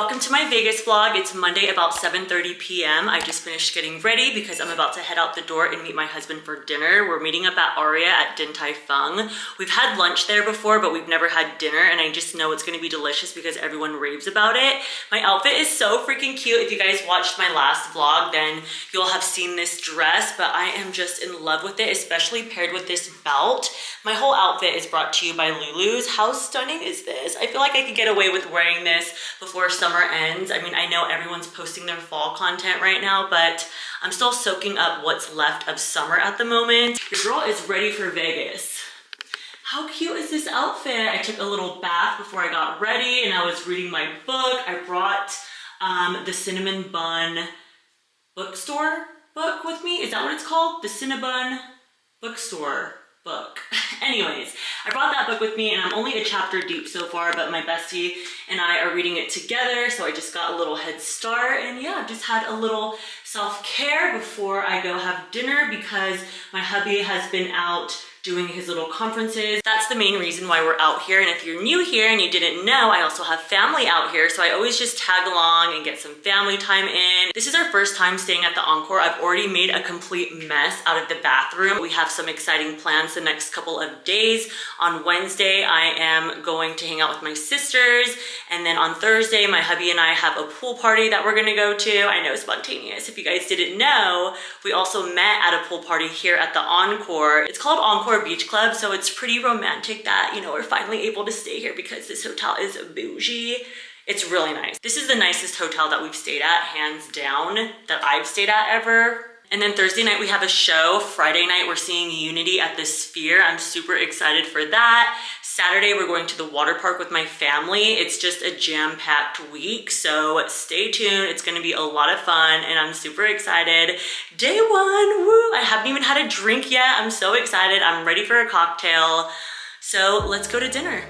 Welcome to my Vegas vlog. It's Monday about 7:30 p.m. I just finished getting ready because I'm about to head out the door and meet my husband for dinner. We're meeting up at Aria at Din Tai Fung. We've had lunch there before, but we've never had dinner, and I just know it's gonna be delicious because everyone raves about it. My outfit is so freaking cute. If you guys watched my last vlog, then you'll have seen this dress, but I am just in love with it, especially paired with this belt. My whole outfit is brought to you by Lulu's. How stunning is this? I feel like I could get away with wearing this before summer ends. I mean, I know everyone's posting their fall content right now, but I'm still soaking up what's left of summer at the moment. Your girl is ready for Vegas. How cute is this outfit? I took a little bath before I got ready and I was reading my book. I brought the Cinnamon Bun bookstore book with me. Is that what it's called? The Cinnabon bookstore book. Anyways, I brought that book with me and I'm only a chapter deep so far, but my bestie and I are reading it together, so I just got a little head start. And yeah, I've just had a little self-care before I go have dinner because my hubby has been out doing his little conferences. That's the main reason why we're out here. And if you're new here and you didn't know, I also have family out here. So I always just tag along and get some family time in. This is our first time staying at the Encore. I've already made a complete mess out of the bathroom. We have some exciting plans the next couple of days. On Wednesday, I am going to hang out with my sisters. And then on Thursday, my hubby and I have a pool party that we're gonna go to. I know, spontaneous. If you guys didn't know, we also met at a pool party here at the Encore. It's called Encore Beach Club, so it's pretty romantic that, you know, we're finally able to stay here because this hotel is bougie. It's really nice. This is the nicest hotel that we've stayed at, hands down, that I've stayed at ever. And then Thursday night we have a show. Friday night we're seeing Unity at the Sphere. I'm super excited for that. Saturday we're going to the water park with my family. It's just a jam-packed week, so stay tuned. It's gonna be a lot of fun and I'm super excited. Day one, woo! I haven't even had a drink yet. I'm so excited. I'm ready for a cocktail. So let's go to dinner.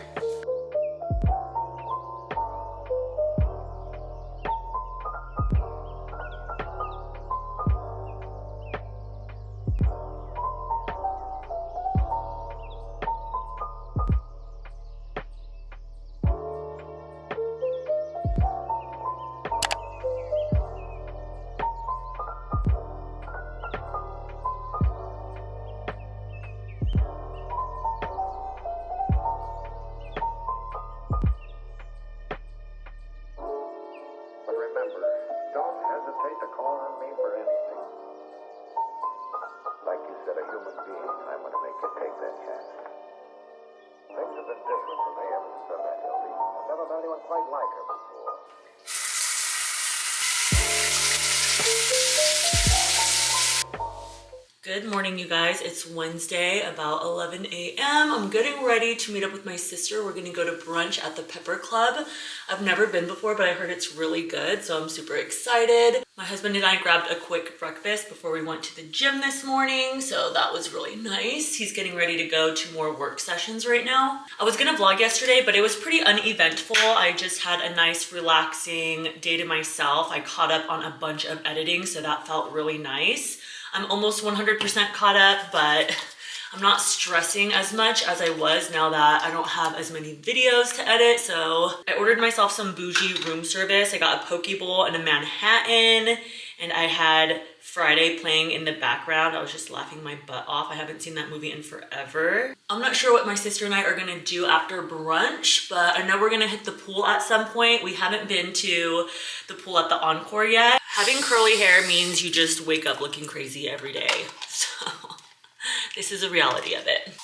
Good morning, you guys. It's Wednesday, about 11 a.m. I'm getting ready to meet up with my sister. We're gonna go to brunch at the Pepper Club. I've never been before, but I heard it's really good, so I'm super excited. My husband and I grabbed a quick breakfast before we went to the gym this morning, so that was really nice. He's getting ready to go to more work sessions right now. I was gonna vlog yesterday, but it was pretty uneventful. I just had a nice, relaxing day to myself. I caught up on a bunch of editing, so that felt really nice. I'm almost 100% caught up, but I'm not stressing as much as I was now that I don't have as many videos to edit. So I ordered myself some bougie room service. I got a poke bowl and a Manhattan, and I had Friday playing in the background. I was just laughing my butt off. I haven't seen that movie in forever. I'm not sure what my sister and I are gonna do after brunch, but I know we're gonna hit the pool at some point. We haven't been to the pool at the Encore yet. Having curly hair means you just wake up looking crazy every day. So this is a reality of it.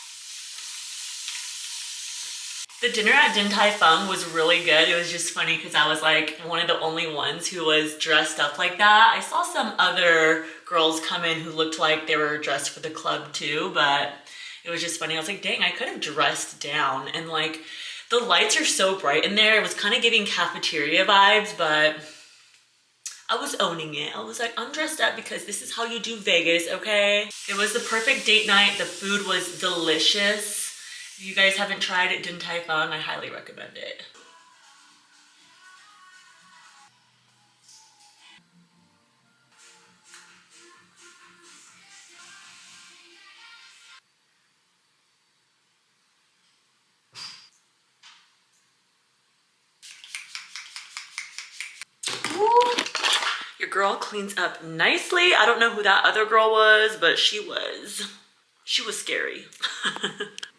The dinner at Din Tai Fung was really good. It was just funny because I was like one of the only ones who was dressed up like that. I saw some other girls come in who looked like they were dressed for the club too, but it was just funny. I was like, dang, I could have dressed down. And like the lights are so bright in there. It was kind of giving cafeteria vibes, but I was owning it. I was like, I'm dressed up because this is how you do Vegas, okay? It was the perfect date night. The food was delicious. If you guys haven't tried it, Din Tai Fung, I highly recommend it. Your girl cleans up nicely. I don't know who that other girl was, but she was scary.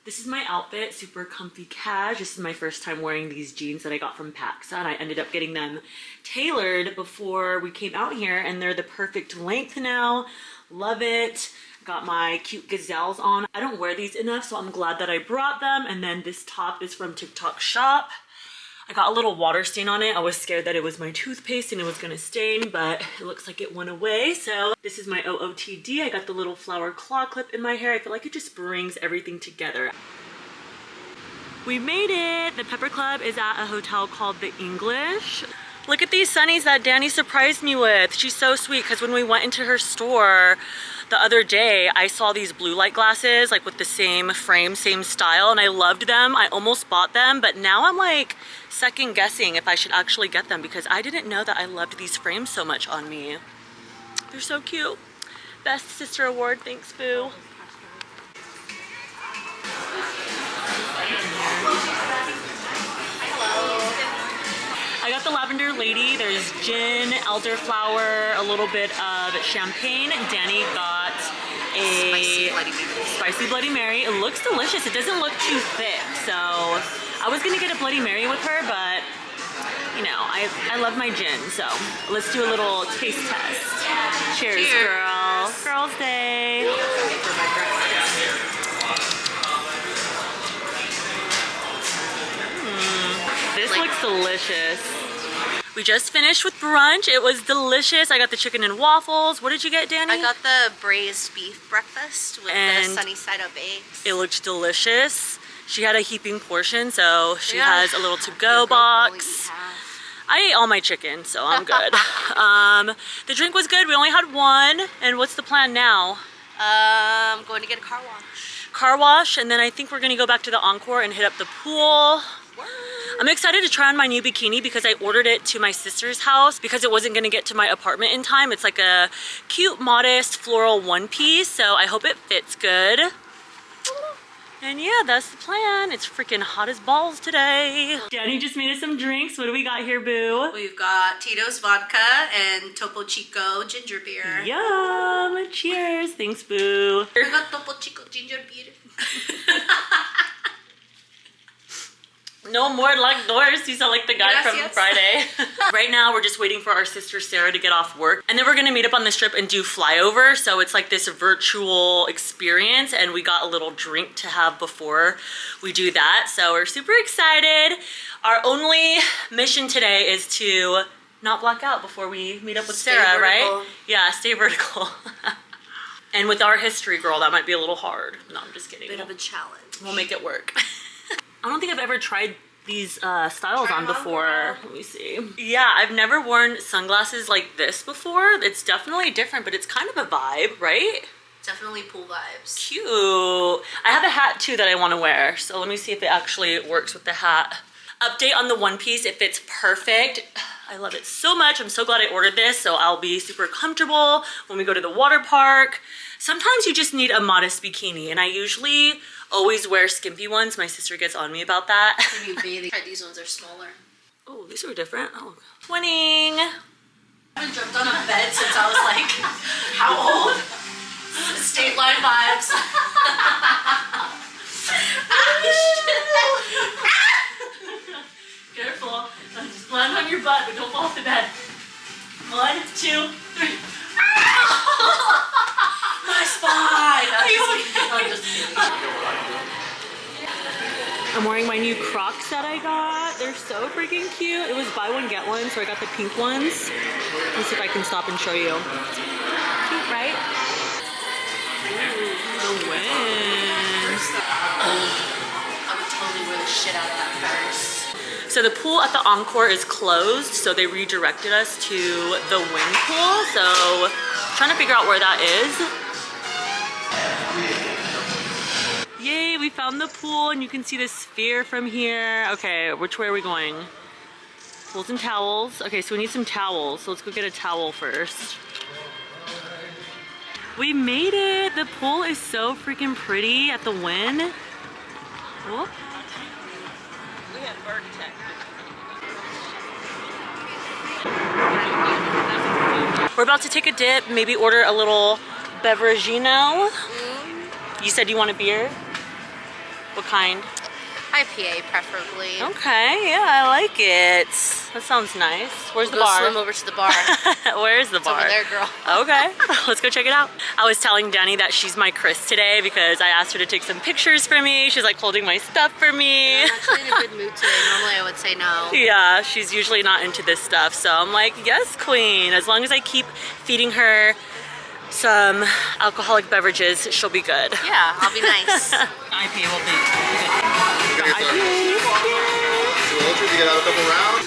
This is my outfit, super comfy cash. This is my first time wearing these jeans that I got from Paxa, and I ended up getting them tailored before we came out here, and they're the perfect length now. Love it. Got my cute gazelles on. I don't wear these enough, so I'm glad that I brought them. And then this top is from TikTok Shop. I got a little water stain on it. I was scared that it was my toothpaste and it was gonna stain, but it looks like it went away. So this is my OOTD. I got the little flower claw clip in my hair. I feel like it just brings everything together. We made it. The Pepper Club is at a hotel called The English. Look at these sunnies that Danny surprised me with. She's so sweet because when we went into her store the other day, I saw these blue light glasses, like with the same frame, same style, and I loved them. I almost bought them, but now I'm like second guessing if I should actually get them because I didn't know that I loved these frames so much on me. They're so cute. Best Sister Award, thanks, boo. I got the lavender lady. There's gin, elderflower, a little bit of champagne. Danny got a spicy Bloody Mary. It looks delicious. It doesn't look too thick. So I was gonna get a Bloody Mary with her, but you know, I love my gin. So let's do a little taste test. Cheers, girl. Girls' Day. This looks delicious. We just finished with brunch. It was delicious. I got the chicken and waffles. What did you get, Danny? I got the braised beef breakfast with the sunny side up eggs. It looked delicious. She had a heaping portion, so she has a little to-go box. I ate all my chicken, so I'm good. The drink was good. We only had one. And what's the plan now? I'm going to get a car wash. Car wash, and then I think we're gonna go back to the Encore and hit up the pool. I'm excited to try on my new bikini because I ordered it to my sister's house because it wasn't gonna get to my apartment in time. It's like a cute, modest floral one piece, so I hope it fits good. And yeah, that's the plan. It's freaking hot as balls today. Danny just made us some drinks. What do we got here, boo? We've got Tito's vodka and Topo Chico ginger beer. Yum! Cheers. Thanks, boo. I got Topo Chico ginger beer. No more locked doors. You sound like the guy from Friday. Right now, we're just waiting for our sister Sarah to get off work. And then we're gonna meet up on the strip and do flyover. So it's like this virtual experience, and we got a little drink to have before we do that. So we're super excited. Our only mission today is to not black out before we meet up with Sarah, right? Yeah, stay vertical. And with our history, girl, that might be a little hard. No, I'm just kidding. Bit of a challenge. We'll make it work. I don't think I've ever tried these styles on before. Let me see. Yeah, I've never worn sunglasses like this before. It's definitely different, but it's kind of a vibe, right? Definitely pool vibes. Cute. I have a hat too that I want to wear, so let me see if it actually works with the hat. Update on the one piece, it fits perfect. I love it so much. I'm so glad I ordered this, so I'll be super comfortable when we go to the water park. Sometimes you just need a modest bikini, and I usually always wear skimpy ones. My sister gets on me about that. When you bathing, these ones are smaller. Oh, these are different. Oh, twinning. I haven't jumped on a bed since I was like, how old? State line vibes. Careful. Just land on your butt, but don't fall off the bed. 1, 2, 3. My spine. I'm wearing my new Crocs that I got. They're so freaking cute. It was buy one, get one, so I got the pink ones. Let's see if I can stop and show you. Cute, right? Ooh, the wind. I would totally wear the shit out of that first. So the pool at the Encore is closed, so they redirected us to the wing pool. So trying to figure out where that is. Yay, we found the pool and you can see the sphere from here. Okay, which way are we going? Pools and towels. Okay, so we need some towels. So let's go get a towel first. We made it. The pool is so freaking pretty at the Wynn. Whoop. We have bird tech. We're about to take a dip, maybe order a little beveragino. You said you want a beer? What kind? IPA preferably. Okay, yeah, I like it. That sounds nice. Where's the bar? We'll swim over to the bar. Where's the bar? Over there, girl. Okay, let's go check it out. I was telling Danny that she's my Chris today because I asked her to take some pictures for me. She's like holding my stuff for me. I'm actually in a good mood today. Normally I would say no. Yeah, she's usually not into this stuff. So I'm like, yes, queen. As long as I keep feeding her some alcoholic beverages, she'll be good. Yeah, I'll be nice. IPA will be good. To get out a couple rounds.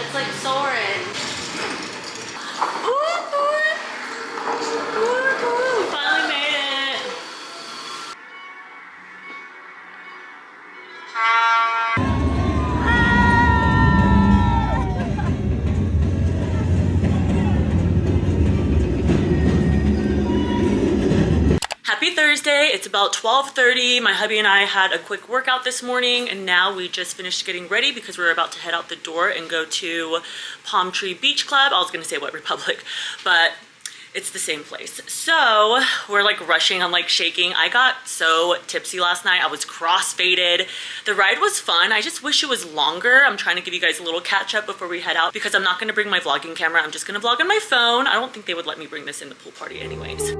It's like soaring. Finally made it. Happy Thursday. It's about 12:30. My hubby and I had a quick workout this morning and now we just finished getting ready because we're about to head out the door and go to Palm Tree Beach Club. I was gonna say Wet Republic, but it's the same place. So we're like rushing, I'm like shaking. I got so tipsy last night. I was cross-faded. The ride was fun. I just wish it was longer. I'm trying to give you guys a little catch up before we head out because I'm not gonna bring my vlogging camera. I'm just gonna vlog on my phone. I don't think they would let me bring this in the pool party anyways.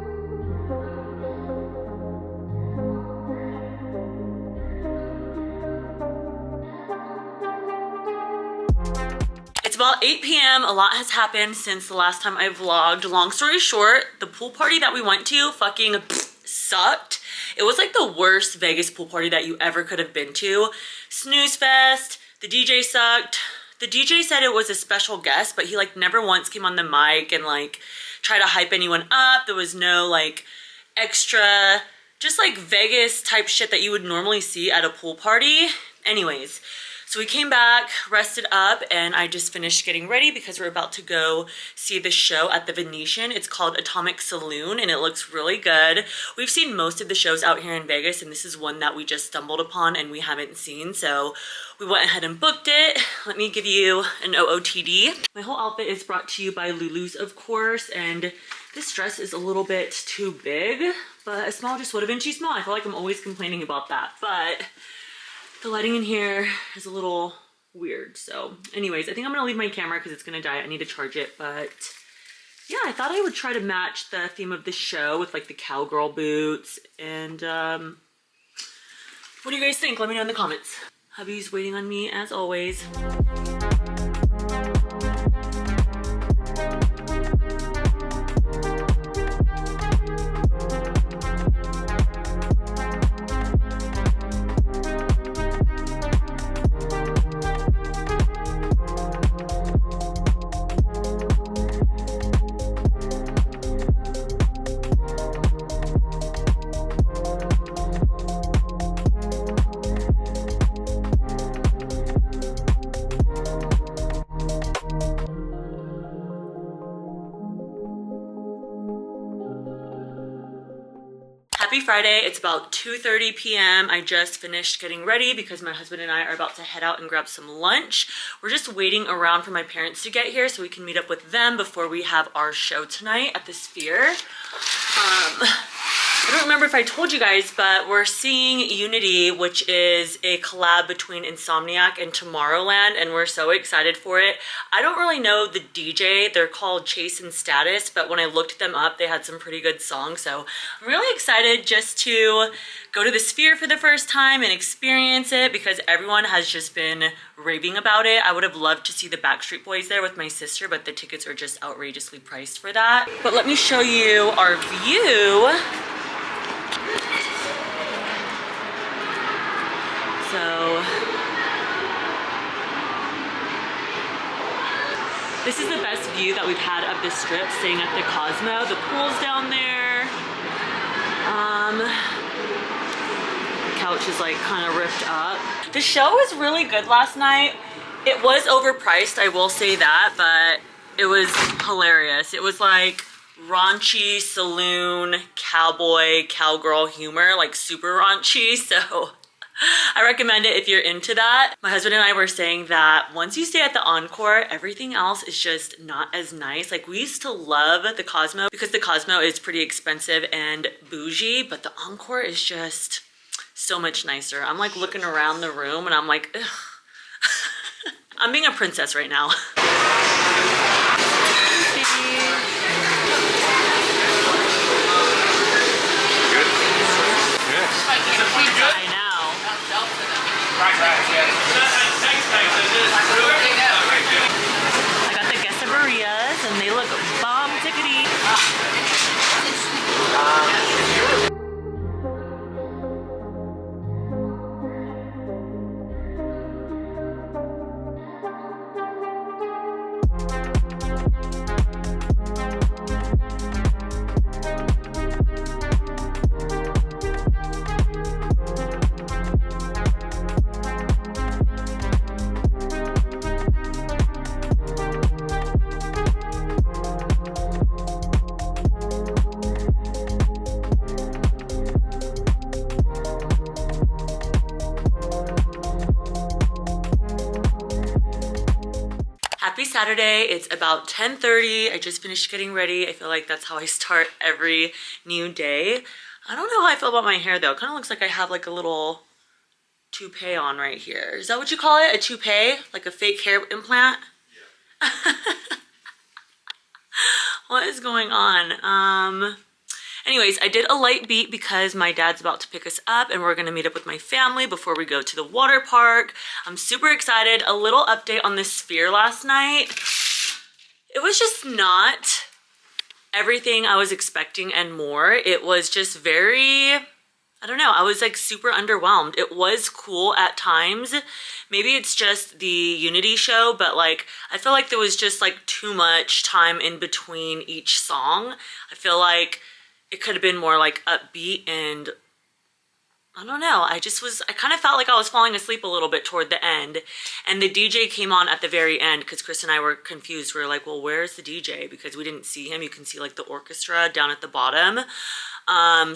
It's about 8 p.m. A lot has happened since the last time I vlogged. Long story short, the pool party that we went to fucking sucked. It was like the worst Vegas pool party that you ever could have been to. Snooze fest, the DJ sucked. The DJ said it was a special guest, but he like never once came on the mic and like tried to hype anyone up. There was no like extra, just like Vegas type shit that you would normally see at a pool party. Anyways, so we came back, rested up, and I just finished getting ready because we're about to go see the show at the Venetian. It's called Atomic Saloon, and it looks really good. We've seen most of the shows out here in Vegas, and this is one that we just stumbled upon and we haven't seen, so we went ahead and booked it. Let me give you an OOTD. My whole outfit is brought to you by Lulu's, of course, and this dress is a little bit too big, but a small just would have been too small. I feel like I'm always complaining about that, but the lighting in here is a little weird. So anyways, I think I'm gonna leave my camera because it's gonna die. I need to charge it, but yeah, I thought I would try to match the theme of the show with like the cowgirl boots. And what do you guys think? Let me know in the comments. Hubby's waiting on me as always. Happy Friday. It's about 2:30 p.m. I just finished getting ready because my husband and I are about to head out and grab some lunch. We're just waiting around for my parents to get here so we can meet up with them before we have our show tonight at the Sphere. I don't remember if I told you guys, but we're seeing Unity, which is a collab between Insomniac and Tomorrowland, and we're so excited for it. I don't really know the DJ. They're called Chase and Status, but when I looked them up, they had some pretty good songs, so I'm really excited just to go to the Sphere for the first time and experience it because everyone has just been raving about it. I would have loved to see the Backstreet Boys there with my sister, but the tickets are just outrageously priced for that. But let me show you our view. So This is the best view that we've had of the strip, staying at the Cosmo. The pool's down there. The couch is like kind of ripped up. The show was really good last night. It was overpriced, I will say that, but it was hilarious. It was like raunchy saloon cowboy cowgirl humor, like super raunchy, so I recommend it if you're into that. My husband and I were saying that once you stay at the Encore, everything else is just not as nice. Like we used to love the Cosmo because the Cosmo is pretty expensive and bougie, but the Encore is just so much nicer. I'm like looking around the room and I'm like, ugh. I'm being a princess right now. I know. I got the quesadillas and they look bomb tickety. Happy Saturday. It's about 10:30. I just finished getting ready. I feel like that's how I start every new day. I don't know how I feel about my hair though. It kind of looks like I have like a little toupee on right here. Is that what you call it? A toupee? Like a fake hair implant? Yeah. What is going on? Anyways, I did a light beat because my dad's about to pick us up and we're gonna meet up with my family before we go to the water park. I'm super excited. A little update on this sphere last night. It was just not everything I was expecting and more. It was just very, I don't know, I was like super underwhelmed. It was cool at times. Maybe it's just the Unity show, but like, I feel like there was just like too much time in between each song. I feel like it could have been more like upbeat and I don't know. I kind of felt like I was falling asleep a little bit toward the end. And the DJ came on at the very end because Chris and I were confused. We were like, well, where's the DJ? Because we didn't see him. You can see like the orchestra down at the bottom.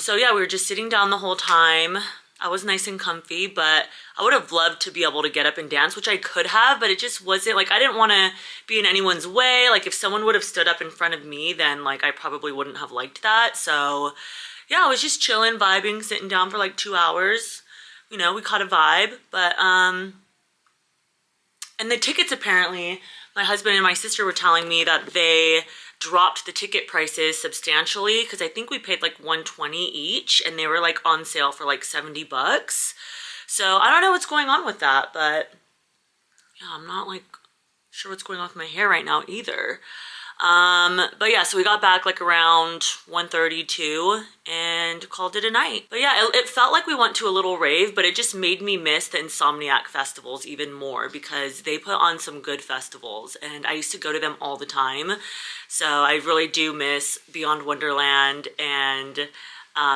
So yeah, we were just sitting down the whole time. I was nice and comfy, but I would have loved to be able to get up and dance, which I could have, but it just wasn't like, I didn't want to be in anyone's way. Like if someone would have stood up in front of me, then like I probably wouldn't have liked that. So yeah, I was just chilling, vibing, sitting down for like 2 hours. You know, we caught a vibe, but, and the tickets apparently, my husband and my sister were telling me that they dropped the ticket prices substantially because I think we paid like $120 each and they were like on sale for like $70. So I don't know what's going on with that, but yeah, I'm not like sure what's going on with my hair right now either. But yeah, so we got back like around 1:32 and called it a night. But yeah, it felt like we went to a little rave, but it just made me miss the Insomniac festivals even more because they put on some good festivals and I used to go to them all the time. So I really do miss Beyond Wonderland and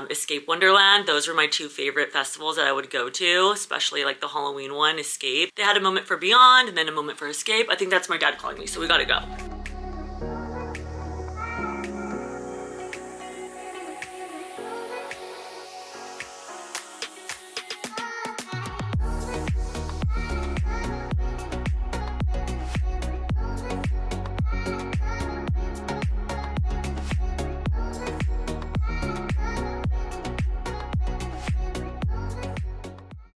Escape Wonderland. Those were my two favorite festivals that I would go to, especially like the Halloween one, Escape. They had a moment for Beyond and then a moment for Escape. I think that's my dad calling me, so we gotta go.